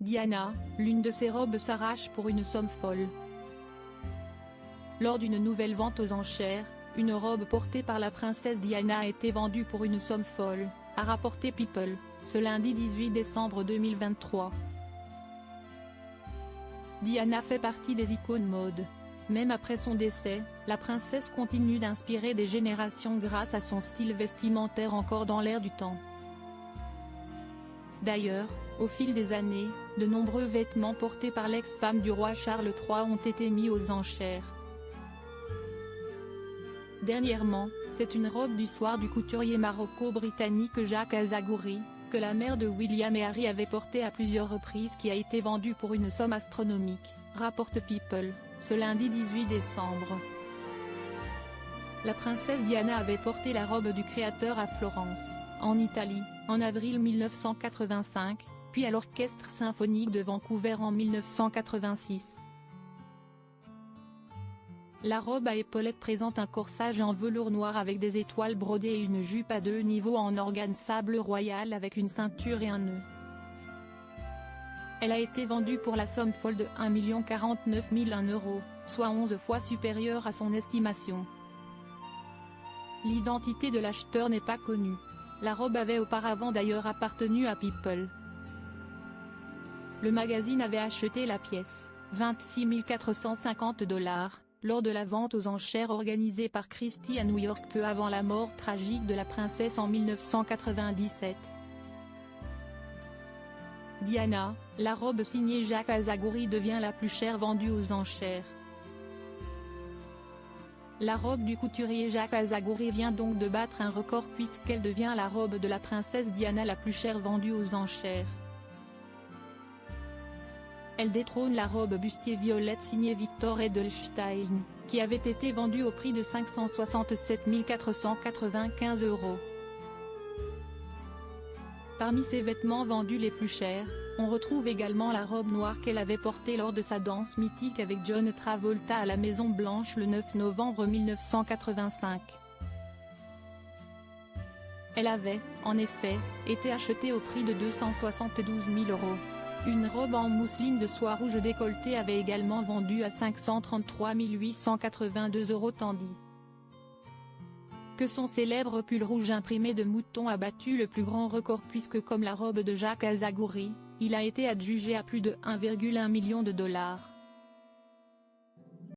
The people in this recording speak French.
Diana, l'une de ses robes s'arrache pour une somme folle. Lors d'une nouvelle vente aux enchères, une robe portée par la princesse Diana a été vendue pour une somme folle, a rapporté People, ce lundi 18 décembre 2023. Diana fait partie des icônes mode. Même après son décès, la princesse continue d'inspirer des générations grâce à son style vestimentaire encore dans l'air du temps. D'ailleurs, au fil des années, de nombreux vêtements portés par l'ex-femme du roi Charles III ont été mis aux enchères. Dernièrement, c'est une robe du soir du couturier maroco-britannique Jacques Azagouri, que la mère de William et Harry avait portée à plusieurs reprises qui a été vendue pour une somme astronomique, rapporte People, ce lundi 18 décembre. La princesse Diana avait porté la robe du créateur à Florence, en Italie, en avril 1985, puis à l'Orchestre symphonique de Vancouver en 1986. La robe à épaulettes présente un corsage en velours noir avec des étoiles brodées et une jupe à 2 niveaux en organe sable royal avec une ceinture et un nœud. Elle a été vendue pour la somme folle de 1 049 001 €, soit 11 fois supérieure à son estimation. L'identité de l'acheteur n'est pas connue. La robe avait auparavant d'ailleurs appartenu à People. Le magazine avait acheté la pièce, 26 450 $, lors de la vente aux enchères organisée par Christie à New York peu avant la mort tragique de la princesse en 1997. Diana, la robe signée Jacques Azagouri devient la plus chère vendue aux enchères. La robe du couturier Jacques Azagouri vient donc de battre un record puisqu'elle devient la robe de la princesse Diana la plus chère vendue aux enchères. Elle détrône la robe bustier violette signée Victor Edelstein, qui avait été vendue au prix de 567 495 €. Parmi ses vêtements vendus les plus chers, on retrouve également la robe noire qu'elle avait portée lors de sa danse mythique avec John Travolta à la Maison Blanche le 9 novembre 1985. Elle avait, en effet, été achetée au prix de 272 000 €. Une robe en mousseline de soie rouge décolletée avait également vendu à 533 882 € tandis que son célèbre pull rouge imprimé de mouton a battu le plus grand record puisque comme la robe de Jacques Azagouri, il a été adjugé à plus de 1,1 million de $.